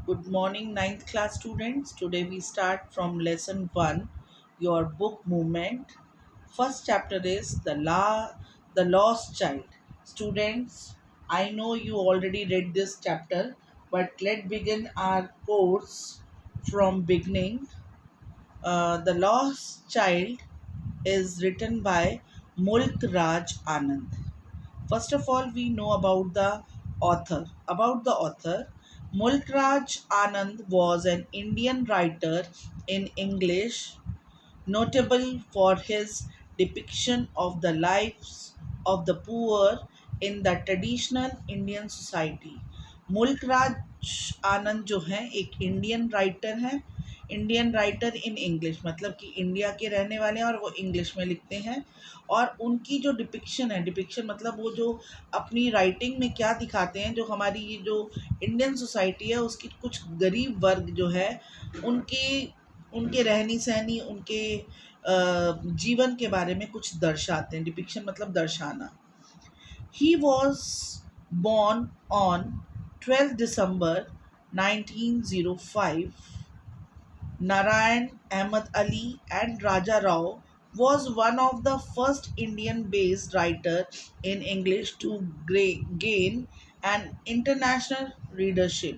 Good morning, ninth class students. Today we start from lesson 1, your book movement. First chapter is the lost child. Students, I know you already read this chapter, but let's begin our course from beginning. The Lost Child is written by Mulk Raj Anand. First of all, we know about the author. About the author, Mulk Raj Anand was an Indian writer in English, notable for his depiction of the lives of the poor in the traditional Indian society. मुल्क राज आनंद जो हैं एक Indian writer हैं, Indian writer in English, मतलब कि India के रहने वाले हैं और वो इंग्लिश में लिखते हैं। और उनकी जो डिपिक्शन है, डिपिक्शन मतलब वो जो अपनी राइटिंग में क्या दिखाते हैं, जो हमारी ये जो इंडियन सोसाइटी है उसकी कुछ गरीब वर्ग जो है उनकी उनके रहनी सहनी, उनके जीवन के बारे में कुछ दर्शाते हैं। डिपिक्शन मतलब दर्शाना। He was born on 12 December 1905. Narayan Ahmad Ali and Raja Rao was one of the first Indian-based writer in English to gain an international readership.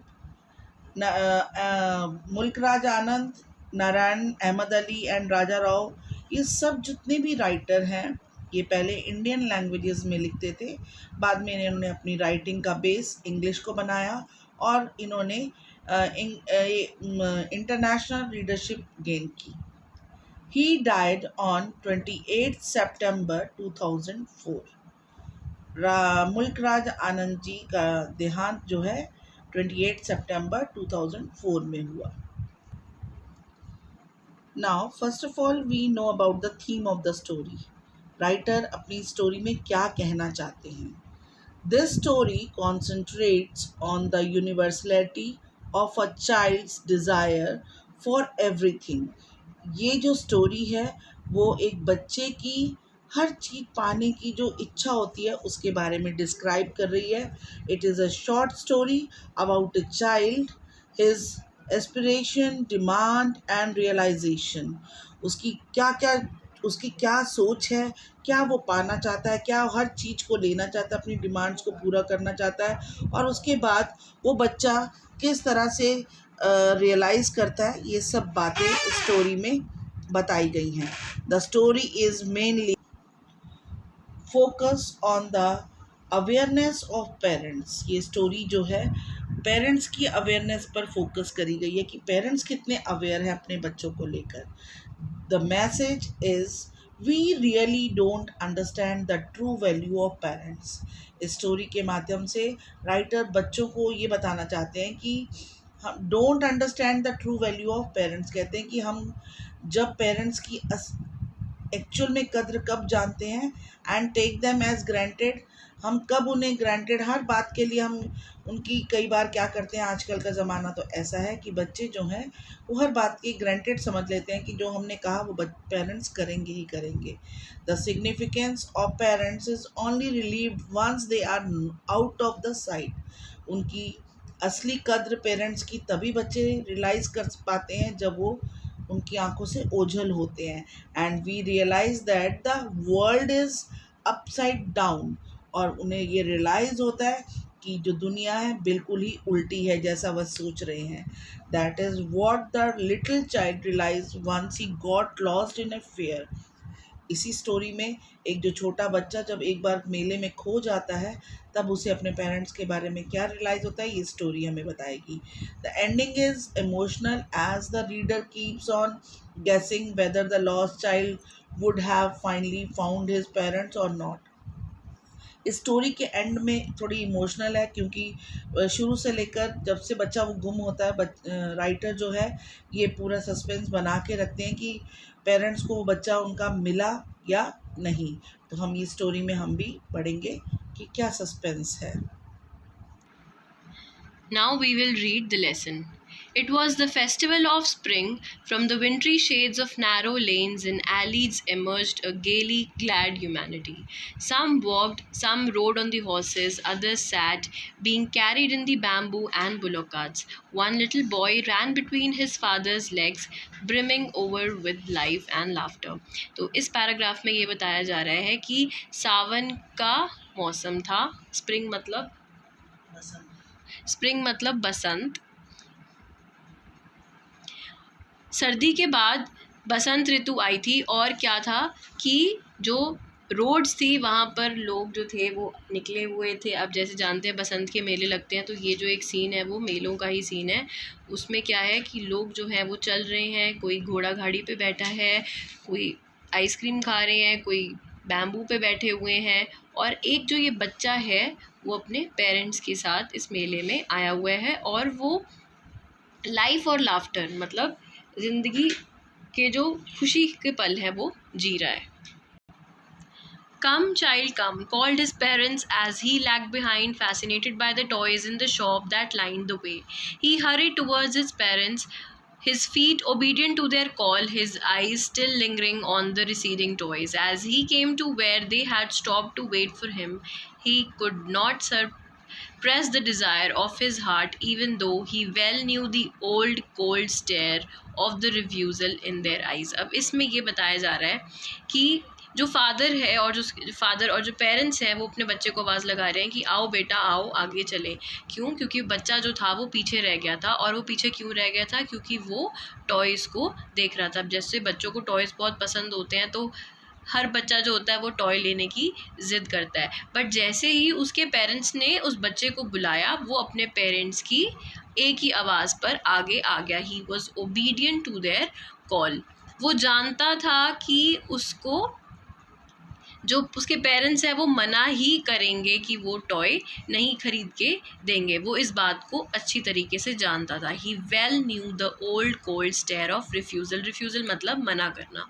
मुल्क राज आनंद, नारायण अहमद अली एंड राजा राव, ये सब जितने भी राइटर हैं ये पहले इंडियन लैंग्वेजेस में लिखते थे। बाद में इन्होंने अपनी राइटिंग का बेस इंग्लिश को बनाया और इन्होंने इंटरनेशनल रीडरशिप गेन की। ही डाइड ऑन 28 सितंबर 2004। मुल्क राज आनंद जी का देहांत जो है 28 सितंबर 2004 में हुआ। Now first of all we know about the theme of the story. Writer अपनी स्टोरी में क्या कहना चाहते हैं। This story concentrates on the universality of a child's desire for everything. ये जो स्टोरी है वो एक बच्चे की हर चीज़ पाने की जो इच्छा होती है उसके बारे में डिस्क्राइब कर रही है। It is a short story about a child, his aspiration, demand and realisation. उसकी क्या क्या उसकी क्या सोच है, क्या वो पाना चाहता है, क्या हर चीज़ को लेना चाहता है, अपनी डिमांड्स को पूरा करना चाहता है, और उसके बाद वो बच्चा किस तरह से रियलाइज़ करता है, ये सब बातें स्टोरी में बताई गई हैं। The story is mainly focus on the awareness of parents. ये स्टोरी जो है पेरेंट्स की अवेयरनेस पर फोकस करी गई है कि पेरेंट्स कितने अवेयर हैं अपने बच्चों को लेकर। The message is we really don't understand the true value of parents. इस स्टोरी के माध्यम से राइटर बच्चों को ये बताना चाहते हैं कि हम don't understand the true value of parents. कहते हैं कि हम जब पेरेंट्स की एक्चुअल में कद्र कब जानते हैं, and take them as granted, हम कब उन्हें ग्रांटेड हर बात के लिए हम उनकी कई बार क्या करते हैं, आजकल का ज़माना तो ऐसा है कि बच्चे जो हैं वो हर बात की ग्रांटेड समझ लेते हैं कि जो हमने कहा वो पेरेंट्स करेंगे ही करेंगे। The significance of parents is only relieved once they are out of the sight. उनकी असली कद्र पेरेंट्स की तभी बच्चे रियलाइज़ कर पाते हैं जब वो उनकी आंखों से ओझल होते हैं। And we realise that the world is upside down, और उन्हें ये रियलाइज़ होता है कि जो दुनिया है बिल्कुल ही उल्टी है जैसा वह सोच रहे हैं। That is what the little child realise once he got lost in a fair. इसी स्टोरी में एक जो छोटा बच्चा जब एक बार मेले में खो जाता है तब उसे अपने पेरेंट्स के बारे में क्या रियलाइज़ होता है, ये स्टोरी हमें बताएगी। The ending is emotional as the reader keeps on guessing whether the lost child would have finally found his parents or not. इस स्टोरी के एंड में थोड़ी इमोशनल है क्योंकि शुरू से लेकर जब से बच्चा वो गुम होता है, राइटर जो है ये पूरा सस्पेंस बना के रखते हैं कि पेरेंट्स को वो बच्चा उनका मिला या नहीं। तो हम ये स्टोरी में हम भी पढ़ेंगे कि क्या सस्पेंस है। Now we will read the lesson. It was the festival of spring. From the wintry shades of narrow lanes and alleys emerged a gaily glad humanity. Some walked, some rode on the horses, others sat, being carried in the bamboo and bullock carts. One little boy ran between his father's legs, brimming over with life and laughter. तो इस paragraph में ये बताया जा रहा है कि सावन का मौसम था. स्प्रिंग मतलब बसंत. सर्दी के बाद बसंत ऋतु आई थी और क्या था कि जो रोड्स थी वहाँ पर लोग जो थे वो निकले हुए थे. अब जैसे जानते हैं बसंत के मेले लगते हैं, तो ये जो एक सीन है वो मेलों का ही सीन है. उसमें क्या है कि लोग जो हैं वो चल रहे हैं, कोई घोड़ा गाड़ी पे बैठा है, कोई आइसक्रीम खा रहे हैं, कोई बैम्बू पे बैठे हुए हैं, और एक जो ये बच्चा है वो अपने पेरेंट्स के साथ इस मेले में आया हुआ है और वो लाइफ और लाफ्टर मतलब ज़िंदगी के जो खुशी के पल है वो जी रहा है. Come, child, come, called his parents as he lagged behind, fascinated by the toys in the shop that lined the way. He hurried towards his parents, his feet obedient to their call, his eyes still lingering on the receding toys. As he came to where they had stopped to wait for him, he could not suppress the desire of his heart, even though he well knew the old cold stare of the refusal in their eyes. अब इसमें ये बताया जा रहा है कि जो father है और जो पेरेंट्स हैं वो अपने बच्चे को आवाज़ लगा रहे हैं कि आओ बेटा आओ आगे चलें. क्यों? क्योंकि बच्चा जो था वो पीछे रह गया था. और वो पीछे क्यों रह गया था? क्योंकि वो टॉयज़ को देख रहा था. अब जैसे बच्चों को टॉयज़ बहुत पसंद होते हैं, तो हर बच्चा जो होता है वो टॉय लेने की ज़िद करता है. बट जैसे ही उसके पेरेंट्स ने उस बच्चे को बुलाया, वो अपने पेरेंट्स की एक ही आवाज़ पर आगे आ गया. He was obedient to their call. वो जानता था कि उसको जो उसके पेरेंट्स हैं वो मना ही करेंगे कि वो टॉय नहीं खरीद के देंगे. वो इस बात को अच्छी तरीके से जानता था. He well knew the old cold stare of refusal. Refusal मतलब मना करना.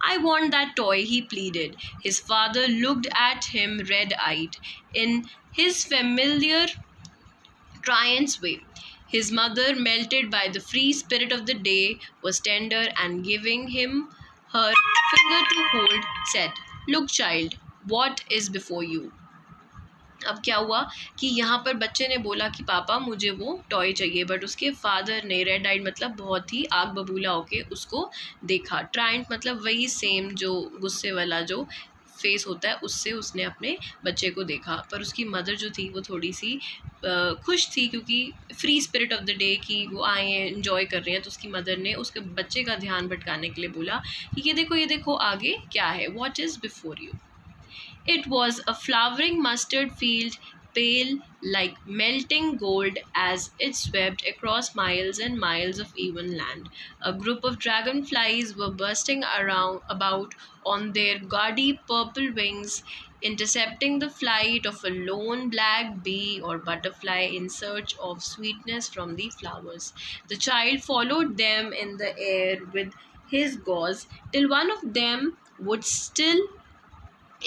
I want that toy, he pleaded. His father looked at him red-eyed in his familiar Trian's way. His mother, melted by the free spirit of the day, was tender and giving him her finger to hold, said, "Look, child, what is before you?" अब क्या हुआ कि यहाँ पर बच्चे ने बोला कि पापा मुझे वो टॉय चाहिए, बट उसके फादर ने रेड आइड मतलब बहुत ही आग बबूला होके उसको देखा. ट्रायंट मतलब वही सेम जो गुस्से वाला जो फेस होता है, उससे उसने अपने बच्चे को देखा. पर उसकी मदर जो थी वो थोड़ी सी खुश थी, क्योंकि free spirit of the day कि वो आए हैं इन्जॉय कर रहे हैं. तो उसकी मदर ने उसके बच्चे का ध्यान भटकाने के लिए बोला कि ये देखो आगे क्या है. What is before you. It was a flowering mustard field, pale like melting gold as it swept across miles and miles of even land. A group of dragonflies were bursting about on their gaudy purple wings, intercepting the flight of a lone black bee or butterfly in search of sweetness from the flowers. The child followed them in the air with his gauze till one of them would still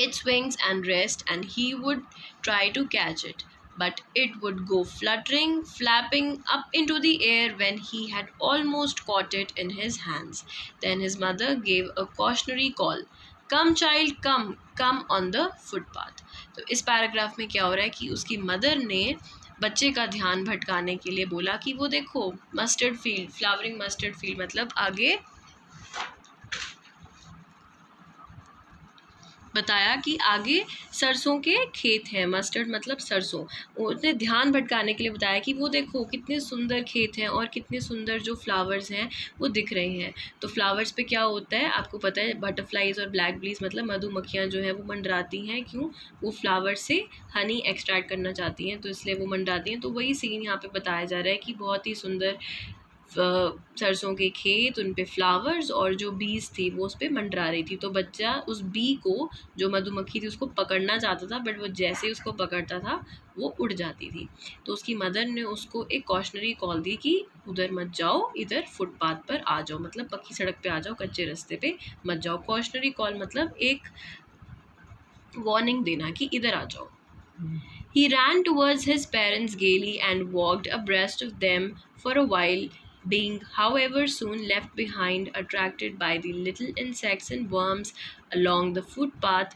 its wings and rest, and he would try to catch it, but it would go fluttering, flapping up into the air when he had almost caught it in his hands. Then his mother gave a cautionary call. Come child, come on the footpath. तो इस paragraph में क्या हो रहा है कि उसकी mother ने बच्चे का ध्यान भटकाने के लिए बोला कि वो देखो mustard field, flowering mustard field मतलब आगे बताया कि आगे सरसों के खेत हैं. मस्टर्ड मतलब सरसों. उसने ध्यान भटकाने के लिए बताया कि वो देखो कितने सुंदर खेत हैं और कितने सुंदर जो फ्लावर्स हैं वो दिख रहे हैं. तो फ्लावर्स पे क्या होता है आपको पता है, बटरफ्लाइज और ब्लैक बीज मतलब मधुमक्खियाँ जो हैं वो मंडराती हैं. क्यों? वो फ्लावर से हनी एक्सट्रैक्ट करना चाहती हैं, तो इसलिए वो मंडराती हैं. तो वही सीन यहाँ पे बताया जा रहा है कि बहुत ही सुंदर सरसों के खेत, उन पे फ्लावर्स और जो बीज थी वो उस पर मंडरा रही थी. तो बच्चा उस बी को, जो मधुमक्खी थी, उसको पकड़ना चाहता था, बट वो जैसे ही उसको पकड़ता था वो उड़ जाती थी. तो उसकी मदर ने उसको एक कॉशनरी कॉल दी कि उधर मत जाओ, इधर फुटपाथ पर आ जाओ, मतलब पक्की सड़क पे आ जाओ, कच्चे रास्ते पे मत जाओ. कॉशनरी कॉल मतलब एक वार्निंग देना कि इधर आ जाओ. He ran towards his parents gaily and walked abreast of them for a while, being, however, soon left behind, attracted by the little insects and worms along the footpath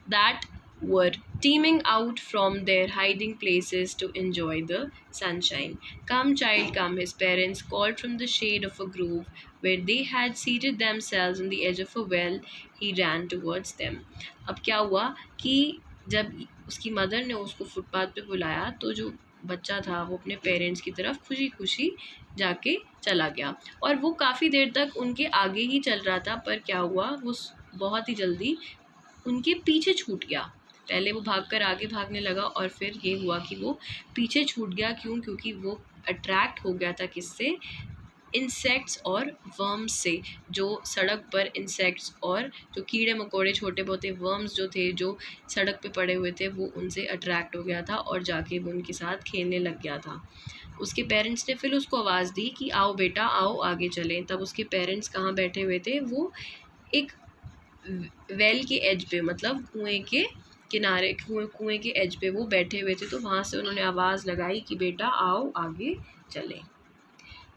that were teeming out from their hiding places to enjoy the sunshine. Come, child, come, his parents called from the shade of a grove where they had seated themselves on the edge of a well. He ran towards them. अब क्या हुआ कि जब उसकी mother ने उसको footpath पे बुलाया तो जो बच्चा था वो अपने पेरेंट्स की तरफ खुशी खुशी जाके चला गया और वो काफ़ी देर तक उनके आगे ही चल रहा था, पर क्या हुआ वो बहुत ही जल्दी उनके पीछे छूट गया। पहले वो भागकर आगे भागने लगा और फिर ये हुआ कि वो पीछे छूट गया। क्यों? क्योंकि वो अट्रैक्ट हो गया था किससे? इंसेक्ट्स और वर्म्स से। जो सड़क पर इंसेक्ट्स और जो कीड़े मकोड़े छोटे बहुत वर्म्स जो थे जो सड़क पे पड़े हुए थे वो उनसे अट्रैक्ट हो गया था और जाके वो उनके साथ खेलने लग गया था। उसके पेरेंट्स ने फिर उसको आवाज़ दी कि आओ बेटा आओ आगे चलें। तब उसके पेरेंट्स कहाँ बैठे हुए थे? वो एक वेल के एज पे, मतलब कुएं के किनारे, कुएं के एज पे वो बैठे हुए थे। तो वहाँ से उन्होंने आवाज़ लगाई कि बेटा आओ आगे चलें।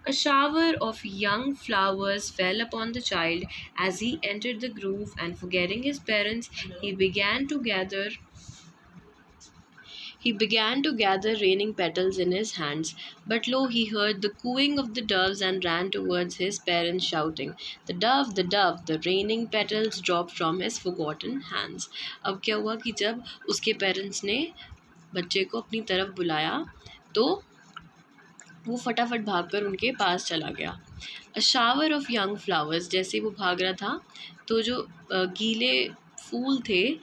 A shower of young flowers fell upon the child as he entered the grove, and forgetting his parents, he began to gather raining petals in his hands. But lo, he heard the cooing of the doves and ran towards his parents, shouting, "The dove, the dove!" The raining petals dropped from his forgotten hands. अब क्या हुआ कि जब उसके parents ने बच्चे को अपनी तरफ बुलाया तो वो फटाफट भागकर उनके पास चला गया। A shower of young flowers, जैसे वो भाग रहा था तो जो गीले फूल थे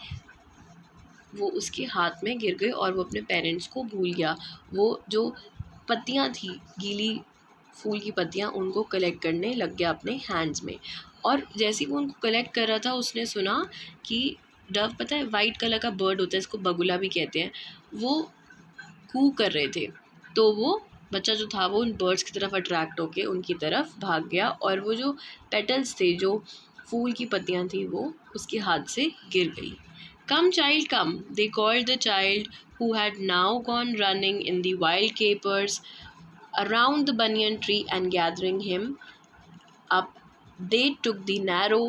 वो उसके हाथ में गिर गए और वो अपने पेरेंट्स को भूल गया। वो जो पत्तियाँ थी, गीली फूल की पत्तियाँ, उनको कलेक्ट करने लग गया अपने हैंड्स में। और जैसे ही वो उनको कलेक्ट कर रहा था उसने सुना कि डव, पता है वाइट कलर का बर्ड होता है, इसको बगुला भी कहते हैं, वो कू कर रहे थे। तो वो बच्चा जो था वो उन बर्ड्स की तरफ अट्रैक्ट होके उनकी तरफ भाग गया और वो जो पेटल्स थे, जो फूल की पत्तियाँ थी, वो उसके हाथ से गिर गई। Come, child, come, they called the child, who had now gone running in the wild capers around the banyan tree, and gathering him up, they took the narrow,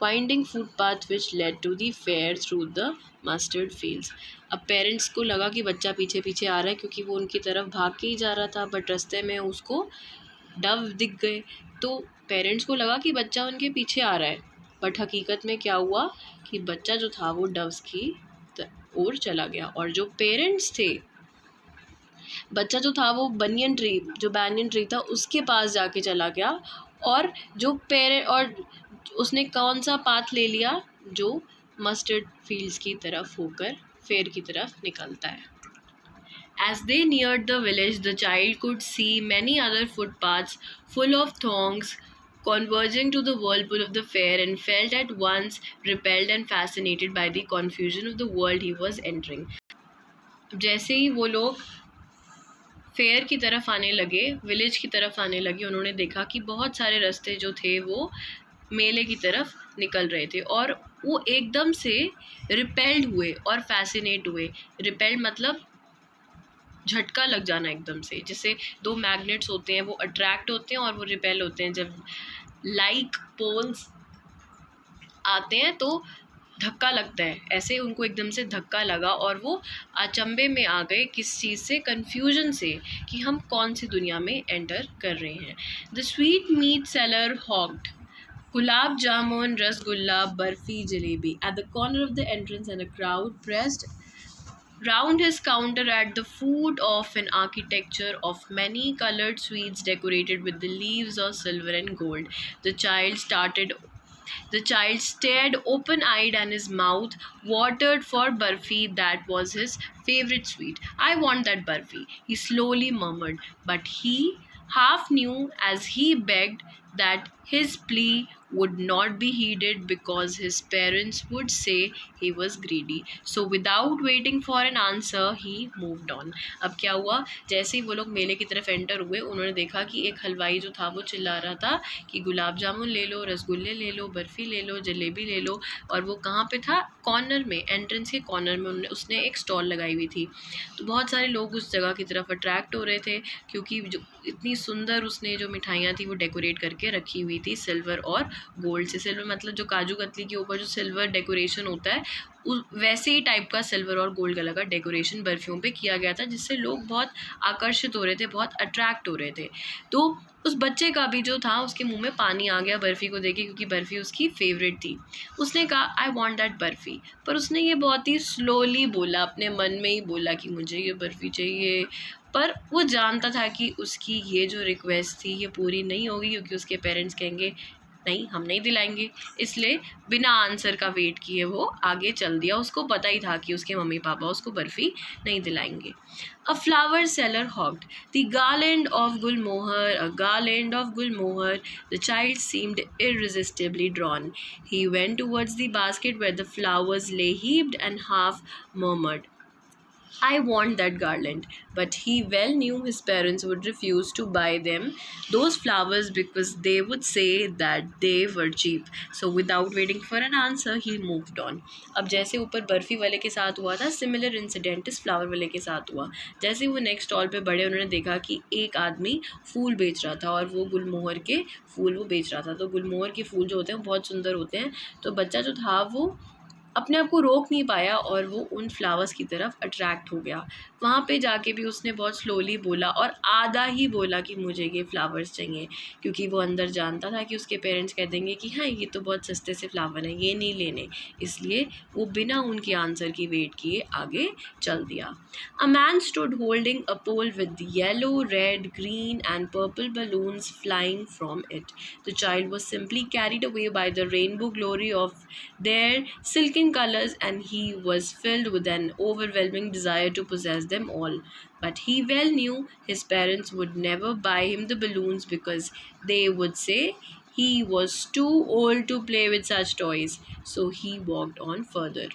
winding footpath which led to the fair through the mustard fields. अब parents को लगा कि बच्चा पीछे पीछे आ रहा है, क्योंकि वो उनकी तरफ भाग के ही जा रहा था, बट रास्ते में उसको डव दिख गए। तो पेरेंट्स को लगा कि बच्चा उनके पीछे आ रहा है, बट हकीकत में क्या हुआ कि बच्चा जो था वो डव्स की ओर चला गया। और जो पेरेंट्स थे, बच्चा जो था वो बनियन ट्री, जो बैनियन ट्री था, उसके पास जाके चला गया। और जो और उसने कौन सा पाथ ले लिया? जो मस्टर्ड फील्ड्स की तरफ होकर फेर की तरफ निकलता है। As they neared the village, the child could see many other footpaths full of thongs converging to the whirlpool of the fair, and felt at once repelled and fascinated by the confusion of the world he was entering. जैसे ही वो लोग fair की तरफ आने लगे, village की तरफ आने लगे, उन्होंने देखा कि बहुत सारे रास्ते जो थे वो मेले की तरफ निकल रहे थे और वो एकदम से रिपेल्ड हुए और फैसिनेट हुए। रिपेल्ड मतलब झटका लग जाना एकदम से, जैसे दो मैग्नेट्स होते हैं वो अट्रैक्ट होते हैं और वो रिपेल होते हैं। जब लाइक पोल्स आते हैं तो धक्का लगता है, ऐसे उनको एकदम से धक्का लगा और वो अचंभे में आ गए। किस चीज़ से? कन्फ्यूजन से, कि हम कौन सी दुनिया में एंटर कर रहे हैं। The sweet meat seller hawked gulab jamun, rasgulla, barfi, jalebi at the corner of the entrance, and a crowd pressed round his counter at the foot of an architecture of many colored sweets decorated with the leaves of silver and gold. The child stared open eyed, and his mouth watered for Barfi. That was his favorite sweet. "I want that Barfi," he slowly murmured, but he half knew as he begged that his plea would not be heeded because his parents would say he was greedy. So without waiting for an answer, he moved on. अब क्या हुआ, जैसे ही वो लोग मेले की तरफ enter हुए, उन्होंने देखा कि एक हलवाई जो था वो चिल्ला रहा था कि गुलाब जामुन ले लो, रसगुल्ले ले लो, बर्फ़ी ले लो, जलेबी ले लो। और वो कहाँ पे था, कॉर्नर में, एंट्रेंस के कॉर्नर में उसने एक स्टॉल लगाई हुई थी। तो बहुत सारे लोग उस जगह की तरफ अट्रैक्ट हो रहे थे, क्योंकि जो इतनी सुंदर उसने जो मिठाइयाँ थी वो डेकोरेट करके रखी हुई थी सिल्वर और गोल्ड से। सिल्वर मतलब जो काजू कतली के ऊपर जो सिल्वर डेकोरेशन होता है, वैसे ही टाइप का सिल्वर और गोल्ड कलर का डेकोरेशन बर्फ़ियों पे किया गया था, जिससे लोग बहुत आकर्षित हो रहे थे, बहुत अट्रैक्ट हो रहे थे। तो उस बच्चे का भी जो था, उसके मुंह में पानी आ गया बर्फ़ी को देख के, क्योंकि बर्फ़ी उसकी फेवरेट थी। उसने कहा आई वांट दैट बर्फ़ी, पर उसने ये बहुत ही स्लोली बोला, अपने मन में ही बोला कि मुझे ये बर्फ़ी चाहिए। पर वो जानता था कि उसकी ये जो रिक्वेस्ट थी ये पूरी नहीं होगी, क्योंकि उसके पेरेंट्स कहेंगे नहीं, हम नहीं दिलाएंगे। इसलिए बिना आंसर का वेट किए वो आगे चल दिया। उसको पता ही था कि उसके मम्मी पापा उसको बर्फ़ी नहीं दिलाएंगे। A flower seller hawked the garland of Gulmohar, a garland of Gulmohar. The child seemed irresistibly drawn. He went towards the basket where the flowers lay heaped and half murmured, I want that garland. But he well knew his parents would refuse to buy them those flowers because they would say that they were cheap. So without waiting for an answer, he moved on. अब जैसे ऊपर बर्फ़ी वाले के साथ हुआ था, similar incident इस flower वाले के साथ हुआ। जैसे वो नेक्स्ट स्टॉल पे बढ़े, उन्होंने देखा कि एक आदमी फूल बेच रहा था, और वो गुलमोहर के फूल वो बेच रहा था। तो गुलमोहर के फूल जो होते हैं वो बहुत सुंदर होते हैं। तो बच्चा जो था वो अपने आप को रोक नहीं पाया, और वो उन फ्लावर्स की तरफ अट्रैक्ट हो गया। वहाँ पे जाके भी उसने बहुत स्लोली बोला, और आधा ही बोला कि मुझे ये फ्लावर्स चाहिए, क्योंकि वो अंदर जानता था कि उसके पेरेंट्स कह देंगे कि हाँ, ये तो बहुत सस्ते से फ्लावर हैं, ये नहीं लेने। इसलिए वो बिना उनके आंसर की वेट किए आगे चल दिया। A man stood holding a pole with yellow, red, green and purple balloons flying from it. The child was simply carried away by the rainbow glory of their silken colors, and he was filled with an overwhelming desire to possess them all. But he well knew his parents would never buy him the balloons because they would say he was too old to play with such toys. So he walked on further.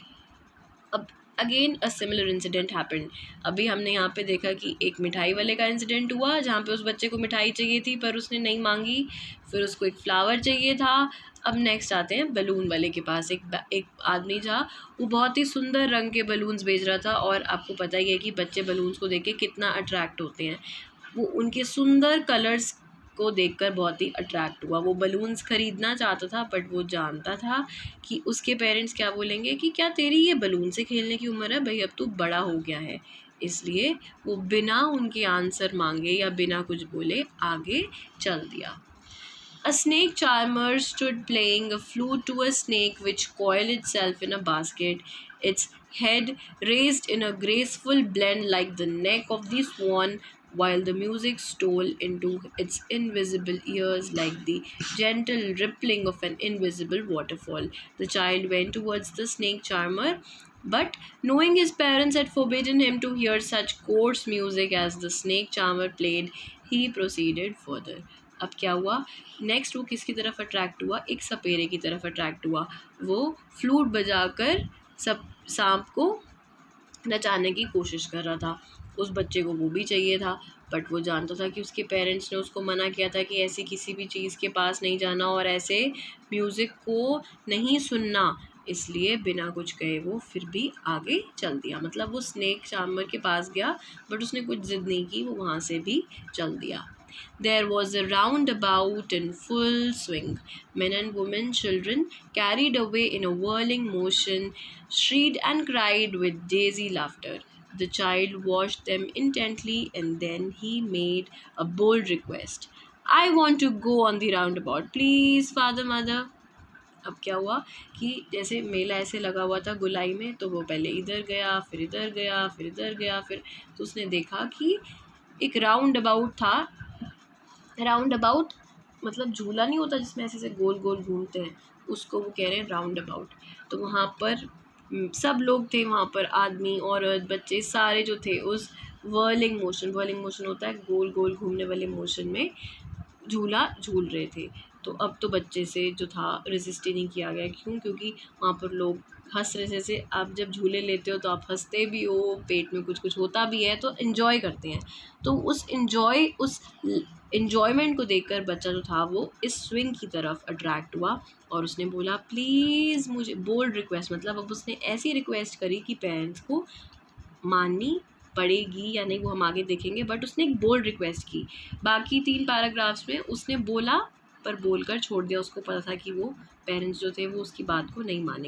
अब again a similar incident happened. अभी हमने यहाँ पे देखा कि एक मिठाई वाले का इंसिडेंट हुआ, जहाँ पे उस बच्चे को मिठाई चाहिए थी पर उसने नहीं मांगी। फिर उसको एक फ्लावर चाहिए था। अब नेक्स्ट आते हैं बलून वाले के पास। एक आदमी था, वो बहुत ही सुंदर रंग के बलून्स बेच रहा था, और आपको पता ही है कि बच्चे बलून्स को देख के कितना अट्रैक्ट होते हैं। वो उनके सुंदर कलर्स को देखकर बहुत ही अट्रैक्ट हुआ। वो बलून्स खरीदना चाहता था, बट वो जानता था कि उसके पेरेंट्स क्या बोलेंगे कि क्या तेरी ये बलून से खेलने की उम्र है भाई, अब तू बड़ा हो गया है। इसलिए वो बिना उनके आंसर मांगे या बिना कुछ बोले आगे चल दिया। A snake charmer stood playing a flute to a snake which coiled itself in a basket, its head raised in a graceful blend like the neck of the swan, while the music stole into its invisible ears like the gentle rippling of an invisible waterfall. The child went towards the snake charmer, but knowing his parents had forbidden him to hear such coarse music as the snake charmer played, he proceeded further. अब क्या हुआ, next वो किसकी तरफ attract हुआ, एक सपेरे की तरफ अट्रैक्ट हुआ। वो फ्लूट बजाकर सब सांप को नचाने की कोशिश कर रहा था। उस बच्चे को वो भी चाहिए था, बट वो जानता था कि उसके पेरेंट्स ने उसको मना किया था कि ऐसी किसी भी चीज़ के पास नहीं जाना और ऐसे म्यूज़िक को नहीं सुनना। इसलिए बिना कुछ कहे वो फिर भी आगे चल दिया। मतलब वो स्नेक चार्मर के पास गया, बट उसने कुछ ज़िद नहीं की, वो वहाँ से भी चल दिया। There was a roundabout in full swing. Men and women, children, carried away in a whirling motion, shrieked and cried with daisy laughter. The child watched them intently, and then he made a bold request. I want to go on the roundabout, please, father, mother. अब क्या हुआ कि जैसे मेला ऐसे लगा हुआ था गुलाई में, तो वो पहले इधर गया, फिर इधर गया, फिर इधर गया, फिर तो उसने देखा कि एक राउंड अबाउट था। राउंड अबाउट मतलब झूला नहीं होता जिसमें ऐसे ऐसे गोल गोल घूमते हैं, उसको वो कह रहे हैं राउंड अबाउट। तो वहाँ पर सब लोग थे, वहाँ पर आदमी, औरत, बच्चे सारे जो थे उस वर्लिंग मोशन होता है गोल गोल घूमने वाले मोशन में झूला झूल रहे थे। तो अब तो बच्चे से जो था रेसिस्ट ही नहीं किया गया। क्यों? क्योंकि वहाँ पर लोग हंस रहे। जैसे आप जब झूले लेते हो तो आप हंसते भी हो, पेट में कुछ कुछ होता भी है, तो इन्जॉय करते हैं। तो उस इन्जॉयमेंट को देखकर बच्चा जो था वो इस स्विंग की तरफ अट्रैक्ट हुआ और उसने बोला प्लीज़ मुझे, बोल्ड रिक्वेस्ट, मतलब अब उसने ऐसी रिक्वेस्ट करी कि पेरेंट्स को माननी पड़ेगी या नहीं वो हम आगे देखेंगे, बट उसने एक बोल्ड रिक्वेस्ट की। बाकी 3 पैराग्राफ्स में उसने बोला पर बोलकर छोड़ दिया। उसको पता था कि वो पेरेंट्स जो थे वो उसकी बात को नहीं मानेंगे।